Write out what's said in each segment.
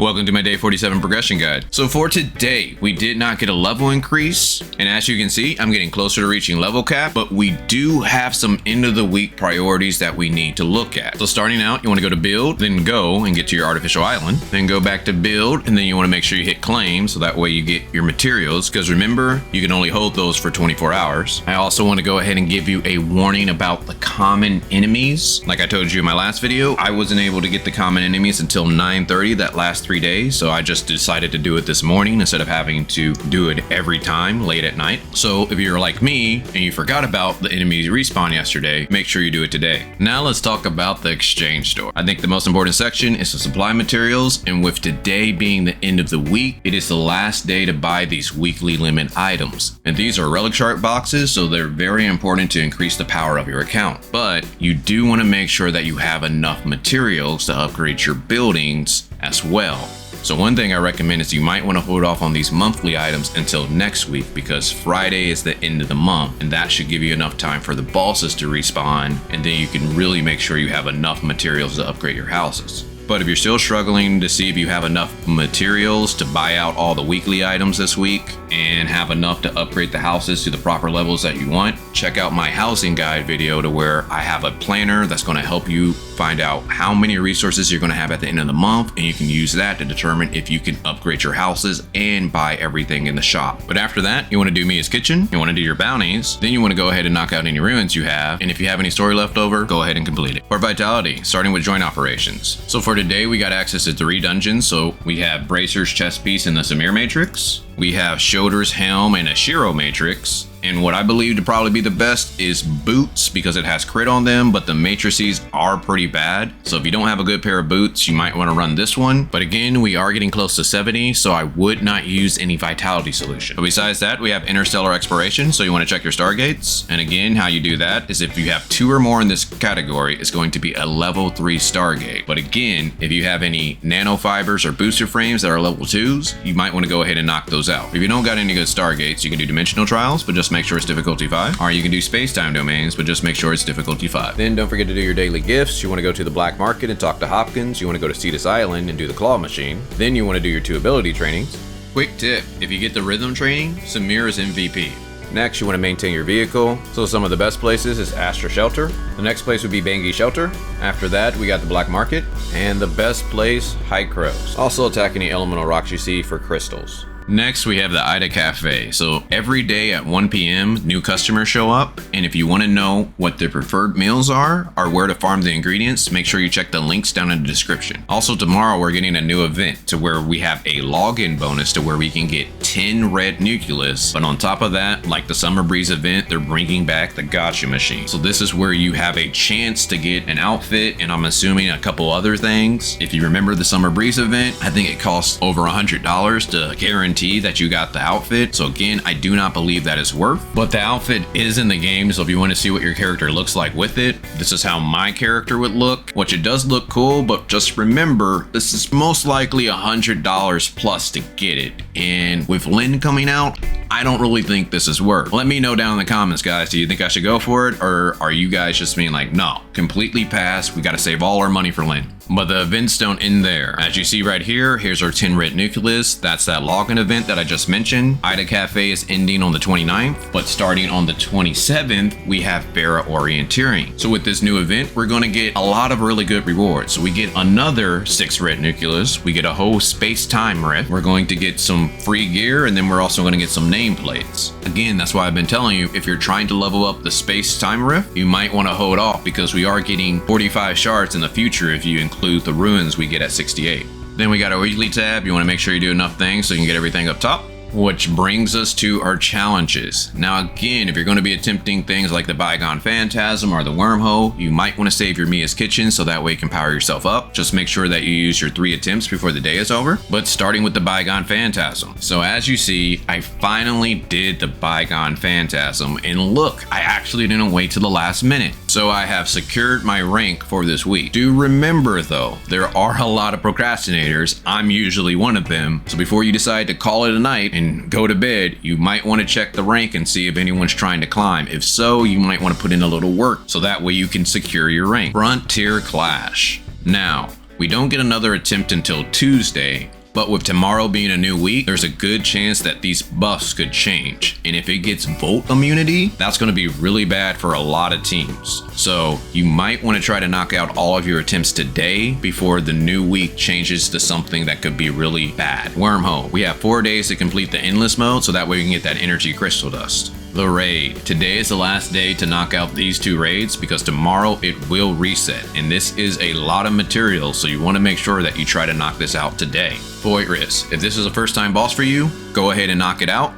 Welcome to my day 47 progression guide. So for today, we did not get a level increase, and as you can see, I'm getting closer to reaching level cap, but we do have some end of the week priorities that we need to look at. So starting out, you want to go to build, then go and get to your artificial island, then go back to build, and then you want to make sure you hit claim so that way you get your materials, because remember, you can only hold those for 24 hours. I also want to go ahead and give you a warning about the common enemies. Like I told you in my last video, I wasn't able to get the common enemies until 9:30 that last 3 days, so I just decided to do it this morning instead of having to do it every time late at night. So if you're like me and you forgot about the enemies respawn yesterday, make sure you do it today. Now let's talk about the exchange store. I think the most important section is to supply materials, and with today being the end of the week, it is the last day to buy these weekly limit items. And these are relic chart boxes, so they're very important to increase the power of your account. But you do want to make sure that you have enough materials to upgrade your buildings as well. So one thing I recommend is you might want to hold off on these monthly items until next week, because Friday is the end of the month, and that should give you enough time for the bosses to respawn, and then you can really make sure you have enough materials to upgrade your houses. But if you're still struggling to see if you have enough materials to buy out all the weekly items this week and have enough to upgrade the houses to the proper levels that you want, check out my housing guide video to where I have a planner that's going to help you find out how many resources you're going to have at the end of the month, and you can use that to determine if you can upgrade your houses and buy everything in the shop. But after that, you want to do Mia's Kitchen, you want to do your bounties, then you want to go ahead and knock out any ruins you have, and if you have any story left over, go ahead and complete it. For vitality, starting with joint operations. So for today, we got access to 3 dungeons. So we have Bracer's chest piece and the Samir matrix. We have Shoulder's helm and a Shiro matrix. And what I believe to probably be the best is boots, because it has crit on them, but the matrices are pretty bad. So if you don't have a good pair of boots, you might want to run this one. But again, we are getting close to 70, so I would not use any vitality solution. But besides that, we have interstellar exploration, so you want to check your stargates. And again, how you do that is if you have 2 or more in this category, it's going to be a level 3 stargate. But again, if you have any nanofibers or booster frames that are level 2s, you might want to go ahead and knock those out. If you don't got any good stargates, you can do dimensional trials, but just make sure it's difficulty 5, or you can do space-time domains, but just make sure it's difficulty 5. Then don't forget to do your daily gifts. You want to go to the black market and talk to Hopkins. You want to go to Cetus Island and do the claw machine. Then you want to do your 2 ability trainings. Quick tip, if you get the rhythm training, Samir is MVP. Next, you want to maintain your vehicle. So some of the best places is Astra Shelter. The next place would be Bangi Shelter. After that, we got the Black Market. And the best place, High Crows. Also attack any elemental rocks you see for crystals. Next, we have the Aida Cafe. So every day at 1 p.m., new customers show up. And if you want to know what their preferred meals are or where to farm the ingredients, make sure you check the links down in the description. Also, tomorrow we're getting a new event to where we have a login bonus to where we can get 10 red nucleus. But on top of that, like the Summer Breeze event, they're bringing back the gotcha machine. So this is where you have a chance to get an outfit, and I'm assuming a couple other things. If you remember the Summer Breeze event, I think it costs over $100 to guarantee that you got the outfit. So again, I do not believe that is worth, but the outfit is in the game. So if you want to see what your character looks like with it, this is how my character would look, which it does look cool, but just remember, this is most likely $100 plus to get it. And with Lynn coming out, I don't really think this is worth. Let me know down in the comments, guys. Do you think I should go for it, or are you guys just being like, no, completely pass, we got to save all our money for Lynn? But the events don't end there. As you see right here, here's our 10 red nucleus. That's that login event that I just mentioned. Aida Cafe is ending on the 29th, but starting on the 27th, we have Barra Orienteering. So with this new event, we're going to get a lot of really good rewards. So we get another 6 red nucleus. We get a whole space-time rift. We're going to get some free gear, and then we're also going to get some nameplates. Again, that's why I've been telling you, if you're trying to level up the space-time rift, you might want to hold off, because we are getting 45 shards in the future if you include the ruins we get at 68. Then we got our weekly tab. You want to make sure you do enough things so you can get everything up top. Which brings us to our challenges. Now again, if you're going to be attempting things like the Bygone Phantasm or the Wormhole, you might want to save your Mia's Kitchen so that way you can power yourself up. Just make sure that you use your 3 attempts before the day is over. But starting with the Bygone Phantasm. So as you see, I finally did the Bygone Phantasm, and look, I actually didn't wait till the last minute. So I have secured my rank for this week. Do remember though, there are a lot of procrastinators. I'm usually one of them. So before you decide to call it a night and go to bed, you might want to check the rank and see if anyone's trying to climb. If so, you might want to put in a little work so that way you can secure your rank. Frontier Clash. Now, We don't get another attempt until Tuesday, but with tomorrow being a new week, there's a good chance that these buffs could change. And if it gets Volt immunity, that's going to be really bad for a lot of teams. So you might want to try to knock out all of your attempts today before the new week changes to something that could be really bad. Wormhole, we have 4 days to complete the endless mode, so that way we can get that energy crystal dust. The raid. Today is the last day to knock out these 2 raids because tomorrow it will reset, and this is a lot of material, so you want to make sure that you try to knock this out today. Void Risk. If this is a first time boss for you, go ahead and knock it out.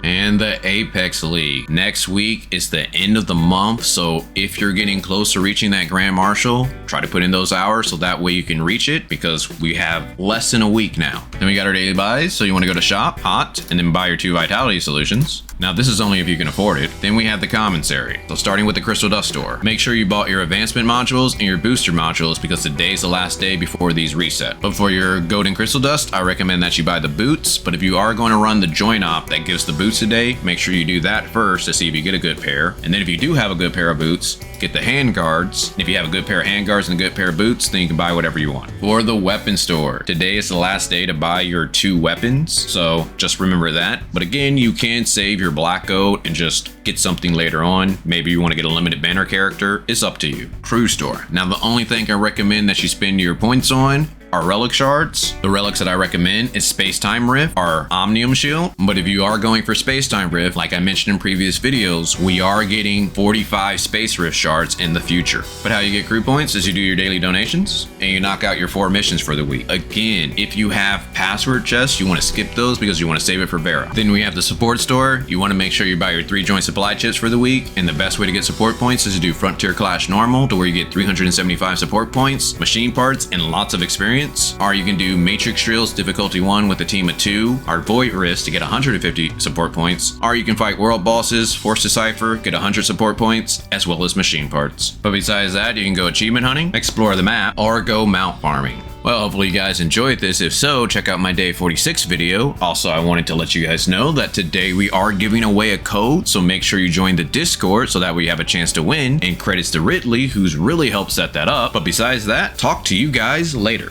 And the Apex League. Next week is the end of the month, so if you're getting close to reaching that Grand Marshal, try to put in those hours so that way you can reach it, because we have less than a week now. Then we got our daily buys, so you want to go to shop, hot, and then buy your 2 vitality solutions. Now this is only if you can afford it. Then we have the Commissary. So starting with the Crystal Dust store, make sure you bought your advancement modules and your booster modules because today's the last day before these reset. But for your Golden Crystal Dust, I recommend that you buy the boots, but if you are going to run the join op that gives the boots today, make sure you do that first to see if you get a good pair. And then if you do have a good pair of boots, get the hand guards. And if you have a good pair of hand guards and a good pair of boots, then you can buy whatever you want. For the weapon store, today is the last day to buy your 2 weapons, so just remember that. But again, you can save your black gold and just get something later on. Maybe you want to get a limited banner character. It's up to you. Crew store. Now the only thing I recommend that you spend your points on are relic shards. The relics that I recommend is Space-Time Rift, our Omnium shield. But if you are going for Space-Time Rift, like I mentioned in previous videos, we are getting 45 Space Rift shards in the future. But how you get crew points is you do your daily donations and you knock out your 4 missions for the week. Again, if you have password chests, you want to skip those because you want to save it for Vera. Then we have the support store. You want to make sure you buy your 3 joint supply chips for the week. And the best way to get support points is to do Frontier Clash normal, to where you get 375 support points, machine parts, and lots of experience. Or you can do Matrix Drills difficulty 1 with a team of 2, or Void Risk to get 150 support points, or you can fight world bosses, Force Decipher, get 100 support points, as well as machine parts. But besides that, you can go achievement hunting, explore the map, or go mount farming. Well, hopefully you guys enjoyed this. If so, check out my day 46 video. Also, I wanted to let you guys know that today we are giving away a code, so make sure you join the Discord so that we have a chance to win. And credits to Ridley, who's really helped set that up. But besides that, talk to you guys later.